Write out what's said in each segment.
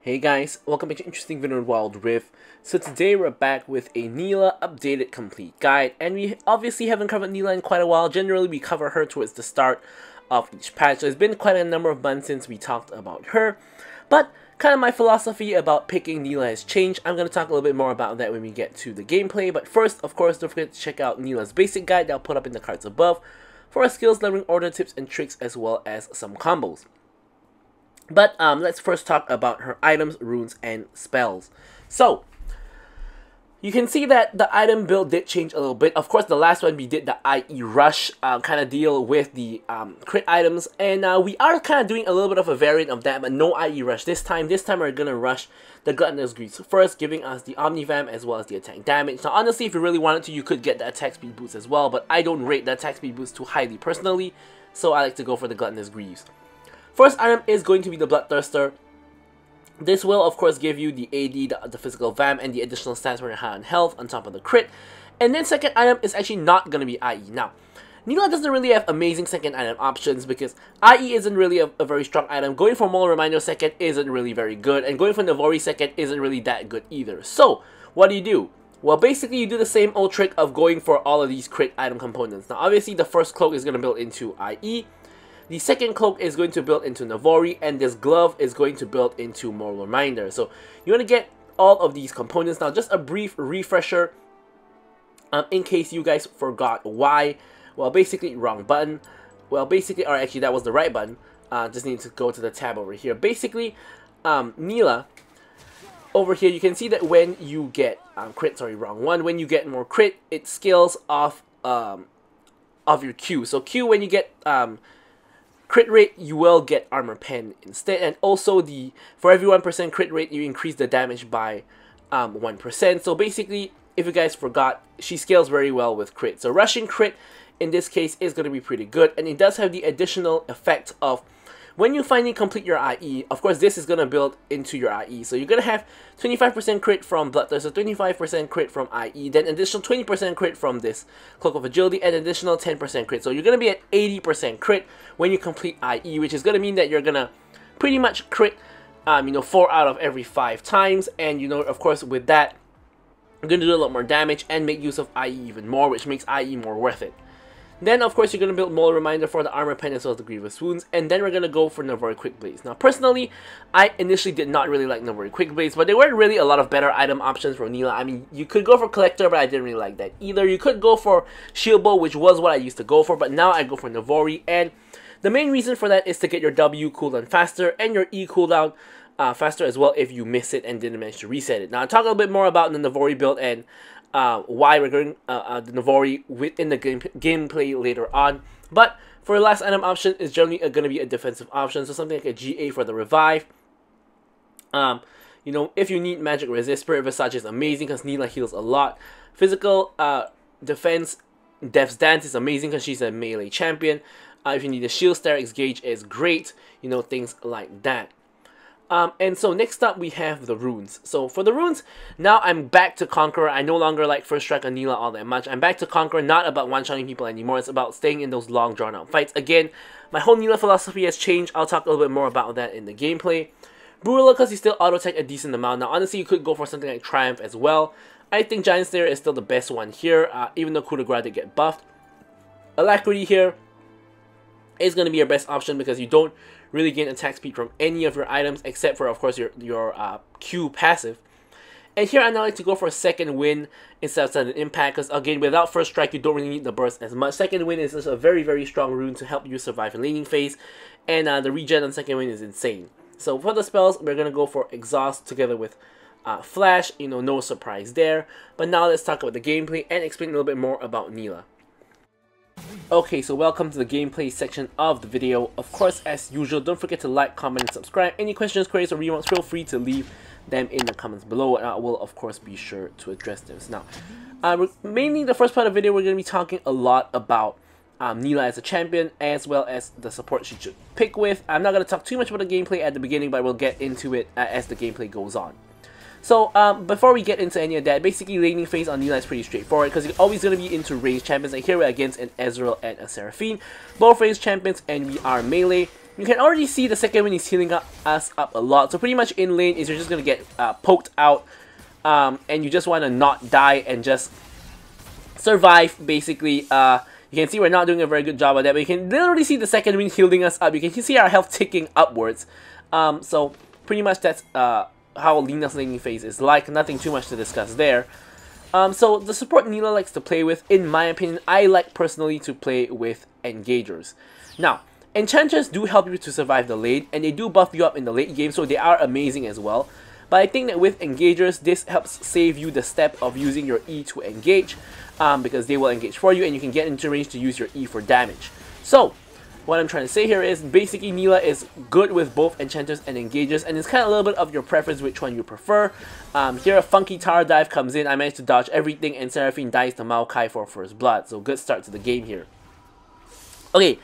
Hey guys, welcome back to Interesting Video in Wild Rift. So today we're back with a Nilah updated complete guide, and we obviously haven't covered Nilah in quite a while. Generally we cover her towards the start of each patch, so it's been quite a number of months since we talked about her. But kind of my philosophy about picking Nilah has changed. I'm going to talk a little bit more about that when we get to the gameplay, but first, of course, don't forget to check out Nilah's basic guide that I'll put up in the cards above for our skills leveling order tips and tricks, as well as some combos. But let's first talk about her items, runes, and spells. So, you can see that the item build did change a little bit. Of course, the last one we did the IE Rush kind of deal with the crit items. And we are kind of doing a little bit of a variant of that, but no IE Rush this time. This time we're going to rush the Gluttonous Greaves first, giving us the Omnivamp as well as the attack damage. Now, honestly, if you really wanted to, you could get the attack speed boost as well, but I don't rate the attack speed boost too highly personally, so I like to go for the Gluttonous Greaves. First item is going to be the Bloodthirster. This will, of course, give you the AD, the physical vamp, and the additional stats when you're high on health on top of the crit. And then second item is actually not going to be IE. Now, Nilah doesn't really have amazing second item options because IE isn't really a very strong item. Going for Moral Reminder second isn't really very good, and going for Navori second isn't really that good either. So, what do? Well, basically, you do the same old trick of going for all of these crit item components. Now, obviously, the first cloak is going to build into IE. The second cloak is going to build into Navori, and this glove is going to build into Moral Reminder. So you want to get all of these components. Now, just a brief refresher in case you guys forgot why. Well, basically, wrong button. Well, basically, or actually that was the right button. Just need to go to the tab over here. Basically, Nilah, over here, you can see that when you get crit, sorry, wrong one. When you get more crit, it scales off of your Q. So Q, when you get crit rate, you will get Armor Pen instead, and also for every 1% crit rate, you increase the damage by 1%. So basically, if you guys forgot, she scales very well with crit. So rushing crit in this case is going to be pretty good, and it does have the additional effect of when you finally complete your IE, of course this is going to build into your IE. So you're going to have 25% crit from Bloodthirster, 25% crit from IE, then additional 20% crit from this Cloak of Agility, and additional 10% crit. So you're going to be at 80% crit when you complete IE, which is going to mean that you're going to pretty much crit 4 out of every 5 times. And of course with that, you're going to do a lot more damage and make use of IE even more, which makes IE more worth it. Then, of course, you're going to build Moral Reminder for the Armor Pen as well as the Grievous Wounds. And then we're going to go for Navori Quick Blades. Now, personally, I initially did not really like Navori Quick Blades, but there weren't really a lot of better item options for Nilah. I mean, you could go for Collector, but I didn't really like that either. You could go for Shield Bow, which was what I used to go for, but now I go for Navori. And the main reason for that is to get your W cooldown faster and your E cooldown faster as well if you miss it and didn't manage to reset it. Now, I'll talk a little bit more about the Navori build and why we're going the Navori within the gameplay later on. But for the last item option is generally going to be a defensive option, so something like a GA for the revive. If you need magic resist, Spirit Visage is amazing because Nilah heals a lot. Physical defense, Death's Dance is amazing because she's a melee champion. If you need a shield, Steric's Gauge is great. Things like that. And so next up we have the runes. So for the runes, now I'm back to Conqueror. I no longer like First Strike on Nilah all that much. I'm back to Conqueror, not about one-shotting people anymore. It's about staying in those long drawn-out fights. Again, my whole Nilah philosophy has changed. I'll talk a little bit more about that in the gameplay. Brula, because you still auto-attack a decent amount. Now honestly, you could go for something like Triumph as well. I think Giant Slayer is still the best one here, even though Coup de Grace did get buffed. Alacrity here is going to be your best option because you don't really gain attack speed from any of your items except for, of course, your Q passive. And here I now like to go for a Second Wind instead of Sudden Impact because, again, without First Strike, you don't really need the burst as much. Second Wind is just a very, very strong rune to help you survive in laning phase, and the regen on Second Wind is insane. So for the spells, we're going to go for Exhaust together with Flash. No surprise there. But now let's talk about the gameplay and explain a little bit more about Nilah. Okay, so welcome to the gameplay section of the video. Of course, as usual, don't forget to like, comment, and subscribe. Any questions, queries, or remarks, feel free to leave them in the comments below, and I will, of course, be sure to address those. Now, mainly the first part of the video, we're going to be talking a lot about Nilah as a champion, as well as the support she should pick with. I'm not going to talk too much about the gameplay at the beginning, but we'll get into it as the gameplay goes on. So, before we get into any of that, basically laning phase on Nilah is pretty straightforward because you're always going to be into ranged champions, and here we're against an Ezreal and a Seraphine. Both ranged champions, and we are melee. you can already see the second wind is healing us up a lot. So pretty much in lane is you're just going to get poked out, and you just want to not die and just survive, basically. You can see we're not doing a very good job of that, but you can literally see the second wind healing us up. You can see our health ticking upwards. So pretty much that's how Lina's laning phase is like. Nothing too much to discuss there. So the support Nilah likes to play with, in my opinion, I like personally to play with engagers. Now, enchanters do help you to survive the lane, and they do buff you up in the late game, so they are amazing as well. But I think that with engagers, this helps save you the step of using your E to engage, because they will engage for you, and you can get into range to use your E for damage. So, what I'm trying to say here is, basically Nilah is good with both enchanters and engagers, and it's kind of a little bit of your preference which one you prefer. Here a funky tower dive comes in, I managed to dodge everything, and Seraphine dies to Maokai for first blood, so good start to the game here. Okay,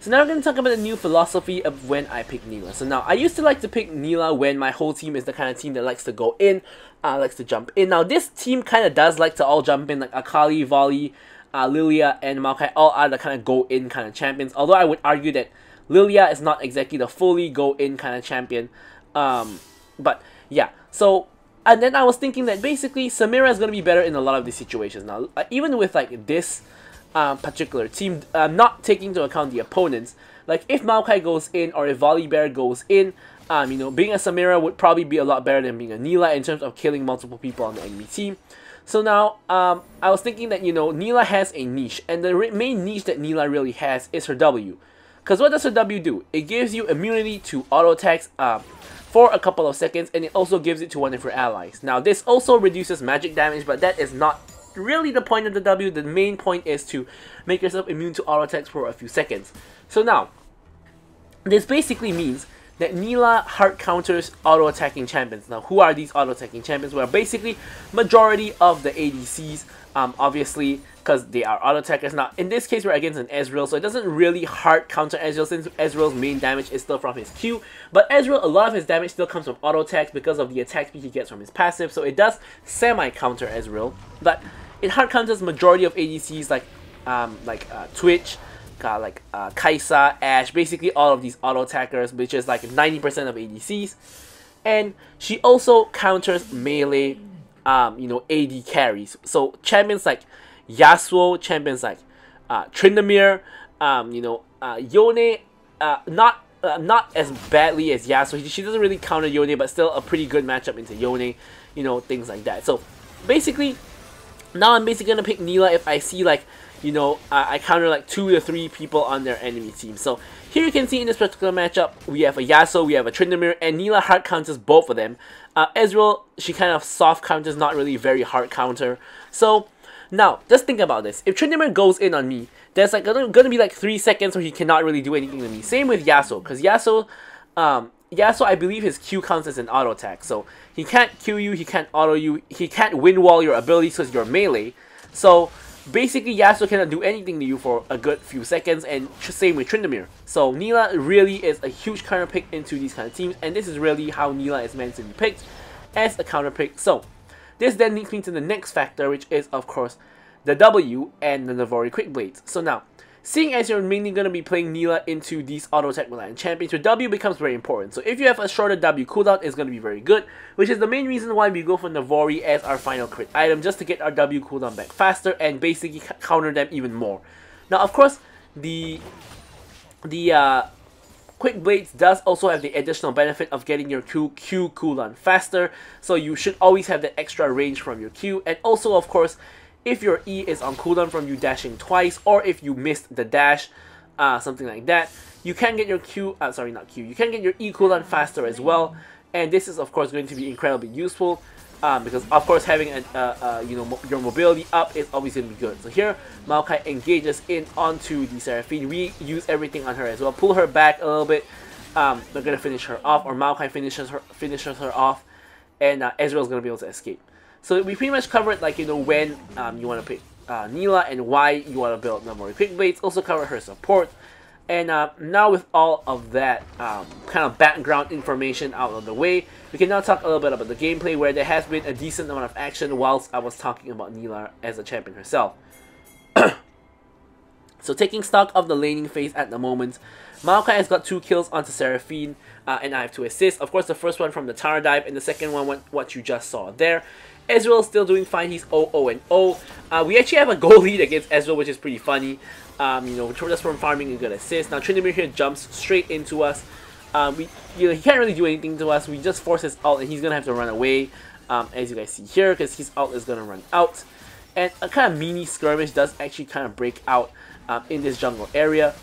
so now we're going to talk about the new philosophy of when I pick Nilah. So now, I used to like to pick Nilah when my whole team is the kind of team that likes to go in, likes to jump in. Now this team kind of does like to all jump in, like Akali, Volley, Lilia, and Maokai all are the kind of go in kind of champions. Although I would argue that Lilia is not exactly the fully go in kind of champion. But yeah, so... And then I was thinking that basically Samira is going to be better in a lot of these situations. Now, even with like this particular team, not taking into account the opponents, like if Maokai goes in or if Volibear goes in, you know, being a Samira would probably be a lot better than being a Nilah in terms of killing multiple people on the enemy team. So now, I was thinking that, you know, Nilah has a niche, and the main niche that Nilah really has is her W. Because what does her W do? It gives you immunity to auto attacks for a couple of seconds, and it also gives it to one of your allies. Now, this also reduces magic damage, but that is not really the point of the W. The main point is to make yourself immune to auto attacks for a few seconds. So now, this basically means that Nilah hard counters auto attacking champions. Now, who are these auto attacking champions? Well, basically majority of the ADCs, obviously, because they are auto attackers. Now, in this case, we're against an Ezreal, so it doesn't really hard counter Ezreal since Ezreal's main damage is still from his Q. But Ezreal, a lot of his damage still comes from auto attacks because of the attack speed he gets from his passive, so it does semi counter Ezreal, but it hard counters majority of ADCs like Twitch, Kai'Sa, Ashe, basically all of these auto attackers, which is like 90% of ADCs. And she also counters melee, you know, AD carries. So champions like Yasuo, champions like Tryndamere, you know, Yone, not as badly as Yasuo. She doesn't really counter Yone, but still a pretty good matchup into Yone, you know, things like that. So basically, now I'm basically gonna pick Nilah if I see like, you know, I counter like 2 to 3 people on their enemy team. So here you can see in this particular matchup, we have a Yasuo, we have a Tryndamere, and Nilah hard counters both of them. Ezreal, she kind of soft counters, not really very hard counter. So now, just think about this. If Tryndamere goes in on me, there's like gonna be like 3 seconds where he cannot really do anything to me. Same with Yasuo, because Yasuo, I believe his Q counts as an auto attack. So he can't Q you, he can't auto you, he can't win wall your abilities because you're melee. So basically, Yasuo cannot do anything to you for a good few seconds, and same with Tryndamere. So Nilah really is a huge counter pick into these kind of teams, and this is really how Nilah is meant to be picked, as a counter pick. So this then leads me to the next factor, which is of course the W and the Navori Quick Blades. So now, seeing as you're mainly going to be playing Nilah into these auto attack reliant champions, your W becomes very important. So if you have a shorter W cooldown, it's going to be very good, which is the main reason why we go for Navori as our final crit item, just to get our W cooldown back faster and basically counter them even more. Now, of course, the Quick Blades does also have the additional benefit of getting your Q cooldown faster, so you should always have that extra range from your Q, and also, of course, if your E is on cooldown from you dashing twice, or if you missed the dash, something like that, you can get your you can get your E cooldown faster as well, and this is of course going to be incredibly useful, because of course having you know, your mobility up is always going to be good. So here, Maokai engages in onto the Seraphine. We use everything on her as well, pull her back a little bit. We're gonna finish her off, or Maokai finishes her off, and Ezreal's gonna be able to escape. So we pretty much covered, like, you know, when you want to pick Nilah and why you want to build Navori Quick Blades. Also covered her support. And now with all of that kind of background information out of the way, we can now talk a little bit about the gameplay, where there has been a decent amount of action whilst I was talking about Nilah as a champion herself. So taking stock of the laning phase at the moment, Maokai has got 2 kills onto Seraphine, and I have 2 assists. Of course, the first one from the tower dive, and the second one, what you just saw there. Ezreal is still doing fine. He's 0-0-0. We actually have a goal lead against Ezreal, which is pretty funny. You know, just from farming a good assist. Now Tryndamere here jumps straight into us. He can't really do anything to us. We just force his ult, and he's gonna have to run away, as you guys see here, because his ult is gonna run out. And a kind of mini skirmish does actually kind of break out in this jungle area.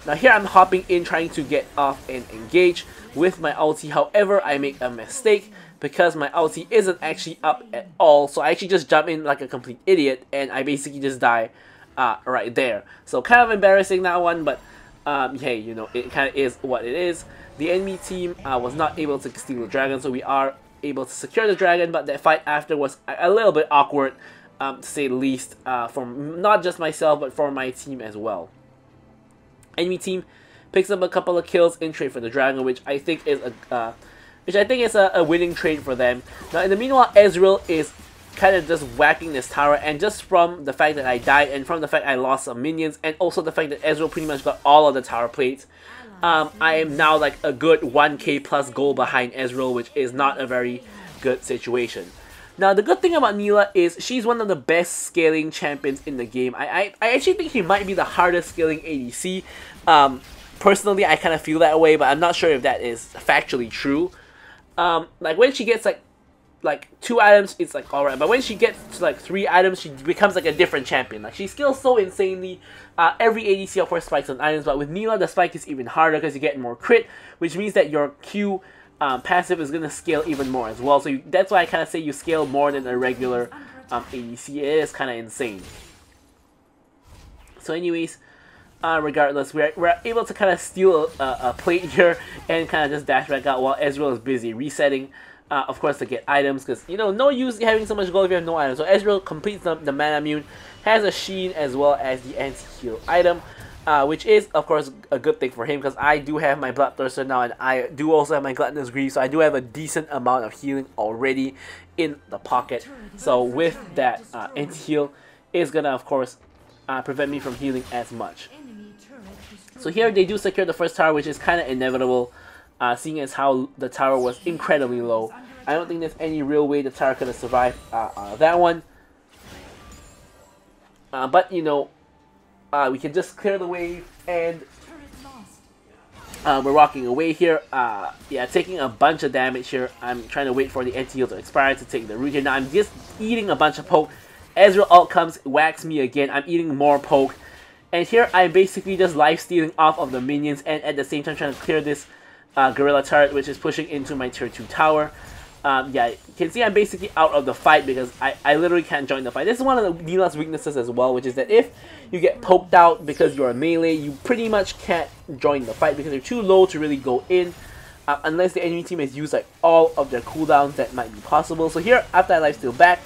Now here I'm hopping in, trying to get off and engage with my ulti. However, I make a mistake because my ulti isn't actually up at all. So I actually just jump in like a complete idiot, and I basically just die right there. So kind of embarrassing, that one, but hey, you know, it kind of is what it is. The enemy team was not able to steal the dragon, so we are able to secure the dragon, but that fight after was a little bit awkward, to say the least, from not just myself, but for my team as well. Enemy team picks up a couple of kills in trade for the dragon, which I think is a winning trade for them. Now in the meanwhile, Ezreal is kind of just whacking this tower, and just from the fact that I died, and from the fact I lost some minions, and also the fact that Ezreal pretty much got all of the tower plates, I am now like a good 1k plus goal behind Ezreal, which is not a very good situation. Now the good thing about Nilah is she's one of the best scaling champions in the game. I actually think she might be the hardest scaling ADC. Personally, I kind of feel that way, but I'm not sure if that is factually true. Like when she gets like 2 items, it's like alright, but when she gets to like 3 items, she becomes like a different champion. Like she scales so insanely. Every ADC of course spikes on items, but with Nilah the spike is even harder because you get more crit, which means that your Q passive is going to scale even more as well. So that's why I kind of say you scale more than a regular ADC. It is kind of insane. So anyways, regardless, we're able to kind of steal a plate here and kind of just dash back out while Ezreal is busy resetting. Of course, to get items, because, you know, no use having so much gold if you have no items. So Ezreal completes the Manamune, has a Sheen as well as the anti-heal item, which is, of course, a good thing for him, because I do have my Bloodthirster now, and I do also have my Gluttonous Greed, so I do have a decent amount of healing already in the pocket. So with that, anti-heal is gonna, of course, prevent me from healing as much. So here they do secure the first tower, which is kind of inevitable, seeing as how the tower was incredibly low. I don't think there's any real way the tower could have survived that one. But, you know, we can just clear the wave, and we're walking away here. Yeah, taking a bunch of damage here. I'm trying to wait for the anti-heal to expire to take the root here. Now I'm just eating a bunch of poke. Ezreal ult comes, whacks me again. I'm eating more poke. And here I'm basically just life-stealing off of the minions, and at the same time trying to clear this Gorilla turret, which is pushing into my tier 2 tower. Yeah, you can see I'm basically out of the fight because I literally can't join the fight. This is one of the Nilah's weaknesses as well, which is that if you get poked out because you're a melee, you pretty much can't join the fight because you're too low to really go in, unless the enemy team has used like all of their cooldowns that might be possible. So here, after I lifesteal back,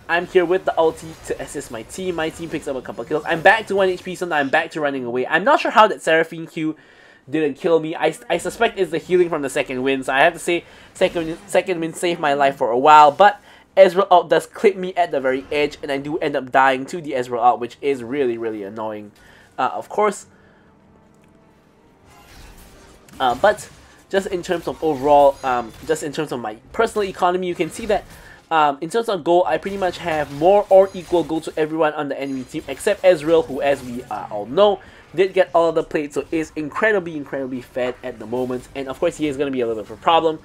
I'm here with the ulti to assist my team. My team picks up a couple kills. I'm back to 1 HP, so now I'm back to running away. I'm not sure how that Seraphine Q didn't kill me. I suspect it's the healing from the second wind, so I have to say second wind saved my life for a while, but Ezreal ult does clip me at the very edge, and I do end up dying to the Ezreal ult, which is really, really annoying, of course. But just in terms of overall, just in terms of my personal economy, you can see that in terms of gold, I pretty much have more or equal gold to everyone on the enemy team, except Ezreal, who, as we all know, did get all of the plates, so is incredibly fed at the moment, and of course he is going to be a little bit of a problem.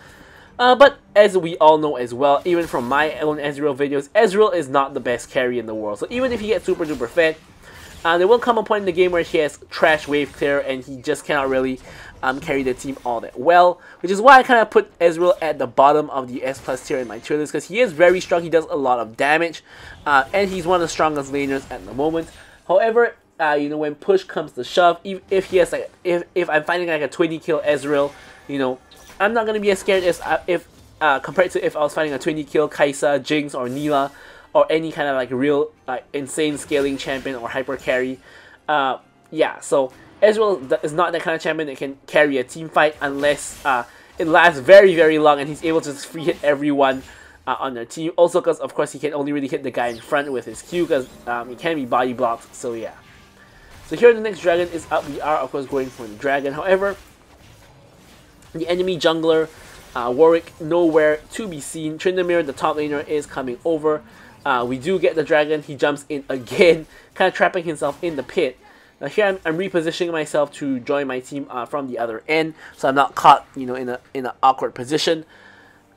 But as we all know as well, even from my own Ezreal videos, Ezreal is not the best carry in the world. So even if he gets super duper fed, there will come a point in the game where he has trash wave clear and he just cannot really carry the team all that well, which is why I kind of put Ezreal at the bottom of the S plus tier in my tier list, because he is very strong, he does a lot of damage, and he's one of the strongest laners at the moment. However, you know, when push comes to shove, if he has like, if I'm finding like a 20 kill Ezreal, you know, I'm not gonna be as scared as if compared to if I was fighting a 20 kill Kai'Sa, Jinx, or Nilah, or any kind of like real insane scaling champion or hyper carry. Yeah, so Ezreal is not that kind of champion that can carry a team fight unless it lasts very long and he's able to just free hit everyone on their team. Also, because of course he can only really hit the guy in front with his Q, because he can be body blocked. So yeah. So here the next dragon is up. We are of course going for the dragon. However, the enemy jungler, Warwick, nowhere to be seen. Tryndamere, the top laner, is coming over. We do get the dragon. He jumps in again, kind of trapping himself in the pit. Now here I'm repositioning myself to join my team from the other end, so I'm not caught, you know, in an awkward position.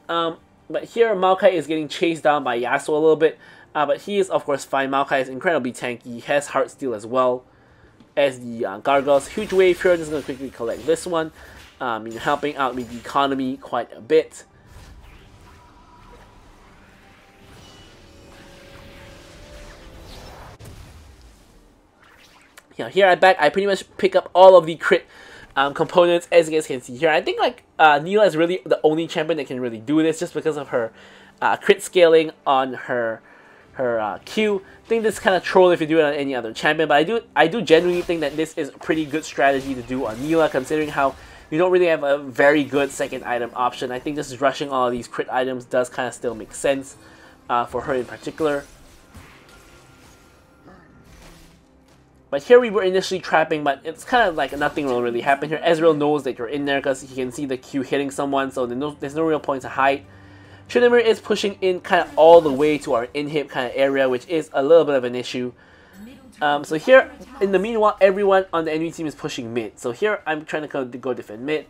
But here Maokai is getting chased down by Yasuo a little bit, but he is of course fine. Maokai is incredibly tanky. He has Heartsteel as well as the Gargoyles. Huge wave here. Just gonna quickly collect this one. You know, helping out with the economy quite a bit. Yeah, here I pretty much pick up all of the crit components, as you guys can see here. I think like Nilah is really the only champion that can really do this, just because of her crit scaling on her Q. I think this kind of troll if you do it on any other champion, but I do genuinely think that this is a pretty good strategy to do on Nilah, considering how you don't really have a very good second item option. I think just rushing all of these crit items does kind of still make sense for her in particular. But here we were initially trapping, but it's kind of like nothing will really happen here. Ezreal knows that you're in there because he can see the Q hitting someone, so there's no real point to hide. Tryndamere is pushing in kind of all the way to our inhib kind of area, which is a little bit of an issue. So here, in the meanwhile, everyone on the enemy team is pushing mid. So here, I'm trying to go defend mid.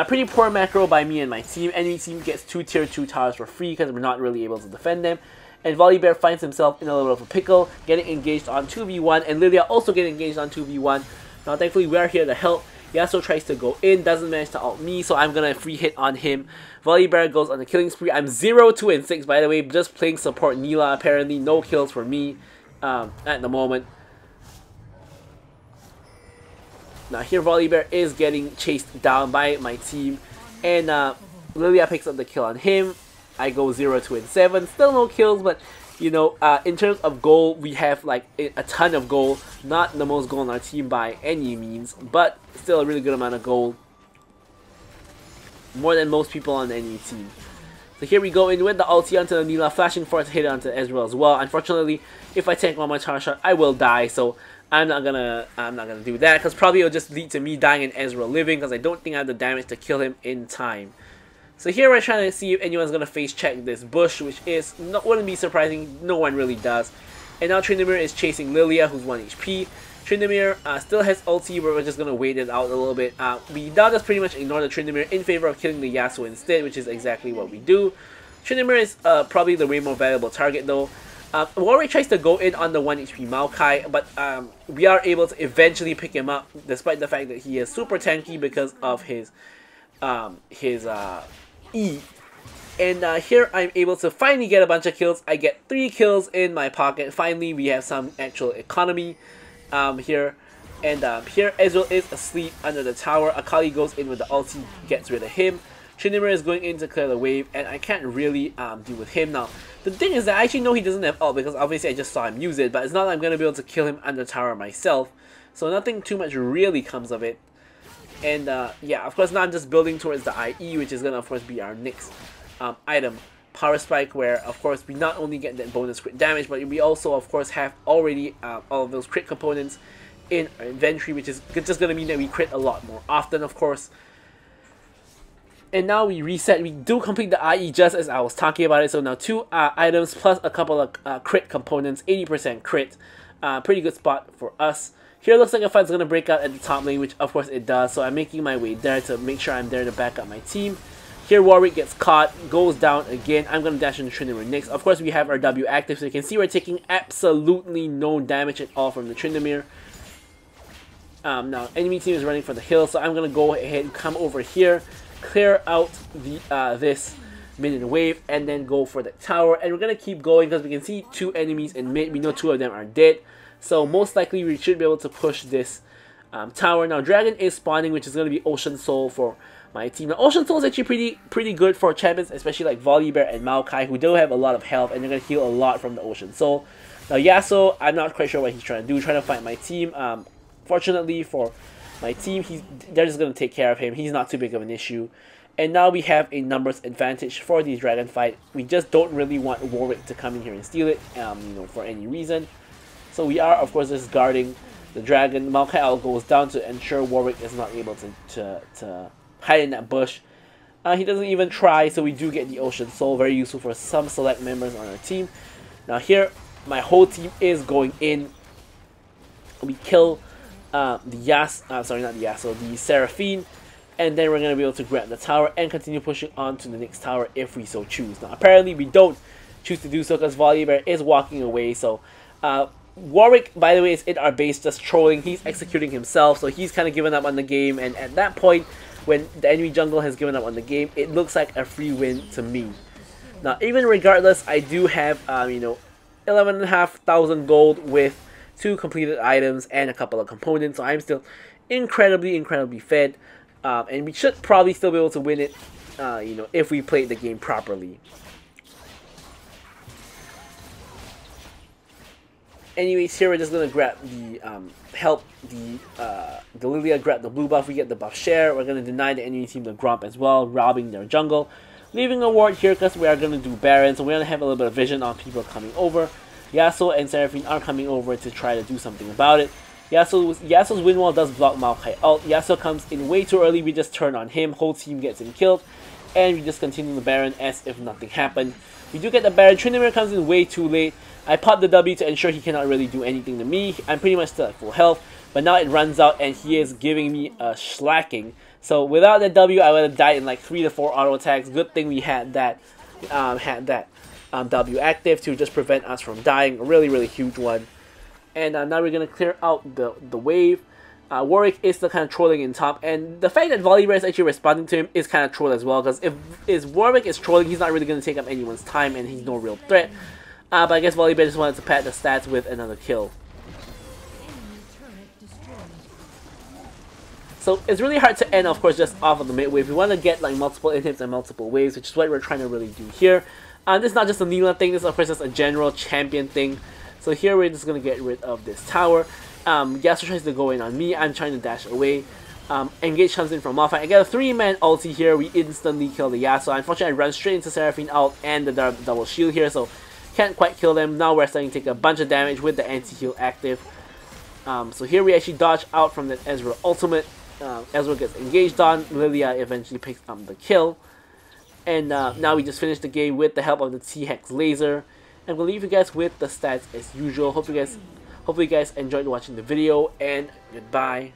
Pretty poor macro by me and my team. Enemy team gets 2 tier 2 towers for free because we're not really able to defend them. And Volibear finds himself in a little bit of a pickle, getting engaged on 2v1, and Lilia also getting engaged on 2v1. Now thankfully we are here to help. Yasuo tries to go in, doesn't manage to ult me, so I'm gonna free hit on him. Volibear goes on the killing spree. I'm 0, 2, and 6 by the way, just playing support Nilah apparently. No kills for me at the moment. Now here Volibear is getting chased down by my team, and Lilia picks up the kill on him. I go 0, 2, and 7. Still no kills, but you know, in terms of goal, we have like a ton of goal. Not the most goal on our team by any means, but still a really good amount of goal. More than most people on any team. So here we go in with the ulti onto the Nilah, flashing for it to hit it onto Ezreal as well. Unfortunately, if I tank one more tower shot, I will die. So I'm not gonna do that, because probably it'll just lead to me dying and Ezreal living, because I don't think I have the damage to kill him in time. So here we're trying to see if anyone's going to face check this bush, which wouldn't be surprising, no one really does. And now Tryndamere is chasing Lilia, who's 1 HP. Tryndamere still has ulti, but we're just going to wait it out a little bit. We now just pretty much ignore the Tryndamere in favor of killing the Yasuo instead, which is exactly what we do. Tryndamere is probably the way more valuable target though. Warwick tries to go in on the 1 HP Maokai, but we are able to eventually pick him up, despite the fact that he is super tanky because of his E. And here I'm able to finally get a bunch of kills. I get 3 kills in my pocket. Finally, we have some actual economy here. And here Ezreal is asleep under the tower. Akali goes in with the ulti, gets rid of him. Tryndamere is going in to clear the wave, and I can't really deal with him now. The thing is that I actually know he doesn't have ult, because obviously I just saw him use it, but it's not like I'm going to be able to kill him under tower myself. So nothing too much really comes of it. And yeah, of course now I'm just building towards the IE, which is going to of course be our next item, Power Spike, where of course we not only get that bonus crit damage, but we also of course have already all of those crit components in our inventory, which is just going to mean that we crit a lot more often, of course. And now we reset, we do complete the IE just as I was talking about it, so now 2 items plus a couple of crit components, 80% crit, pretty good spot for us. Here it looks like a fight's going to break out at the top lane, which of course it does, so I'm making my way there to make sure I'm there to back up my team. Here Warwick gets caught, goes down again. I'm going to dash into Tryndamere next. Of course we have our W active, so you can see we're taking absolutely no damage at all from the Tryndamere. Now enemy team is running for the hill, so I'm going to go ahead and come over here, clear out the this minion wave, and then go for the tower. And we're going to keep going because we can see 2 enemies in mid. We know 2 of them are dead. So most likely we should be able to push this tower. Now Dragon is spawning, which is going to be Ocean Soul for my team. Now Ocean Soul is actually pretty good for champions, especially like Volibear and Maokai, who do have a lot of health, and they're going to heal a lot from the Ocean Soul. Now Yasuo, I'm not quite sure what he's trying to do, trying to fight my team. Fortunately for my team, they're just going to take care of him. He's not too big of an issue. And now we have a numbers advantage for the Dragon fight. We just don't really want Warwick to come in here and steal it, you know, for any reason. So we are, of course, just guarding the dragon. Maokai Owl goes down to ensure Warwick is not able to hide in that bush. He doesn't even try, so we do get the Ocean Soul, very useful for some select members on our team. Now here, my whole team is going in. We kill the Seraphine, and then we're going to be able to grab the tower and continue pushing on to the next tower if we so choose. Now apparently we don't choose to do so because Volibear is walking away, so Warwick, by the way, is in our base just trolling. He's executing himself, so he's kind of given up on the game, and at that point, when the enemy jungle has given up on the game, it looks like a free win to me. Now, even regardless, I do have, 11,500 gold with 2 completed items and a couple of components, so I'm still incredibly fed, and we should probably still be able to win it, if we played the game properly. Anyways, here we're just gonna grab the help the Lilia grab the blue buff. We get the buff share. We're gonna deny the enemy team the Gromp as well, robbing their jungle, leaving a ward here because we are gonna do Baron. So we're gonna have a little bit of vision on people coming over. Yasuo and Seraphine are coming over to try to do something about it. Yasuo's wind wall does block Maokai ult. Yasuo comes in way too early. We just turn on him. Whole team gets him killed, and we just continue the Baron as if nothing happened. We do get the Baron. Tryndamere comes in way too late. I pop the W to ensure he cannot really do anything to me. I'm pretty much still at full health, but now it runs out and he is giving me a slacking. So without that W, I would have died in like 3 to 4 auto attacks. Good thing we had that W active to just prevent us from dying. A really huge one. And now we're gonna clear out the wave. Warwick is still kind of trolling in top, and the fact that Volibear is actually responding to him is kind of troll as well. Because if Warwick is trolling, he's not really gonna take up anyone's time, and he's no real threat. But I guess Volibear just wanted to pad the stats with another kill. So it's really hard to end, of course, just off of the mid wave. We want to get like multiple inhibs and multiple waves, which is what we're trying to really do here. This is not just a Nilah thing, this is of course just a general champion thing. So here we're just going to get rid of this tower. Yasuo tries to go in on me, I'm trying to dash away. Engage comes in from Malphite. I get a 3-man ulti here, we instantly kill the Yasuo. Unfortunately, I run straight into Seraphine ult and the double shield here, so can't quite kill them. Now we're starting to take a bunch of damage with the anti-heal active. So here we actually dodge out from the Ezreal ultimate. Ezreal gets engaged on. Lilia eventually picks up the kill. And now we just finished the game with the help of the T-Hex laser. And we'll leave you guys with the stats as usual. Hopefully you guys enjoyed watching the video, and goodbye.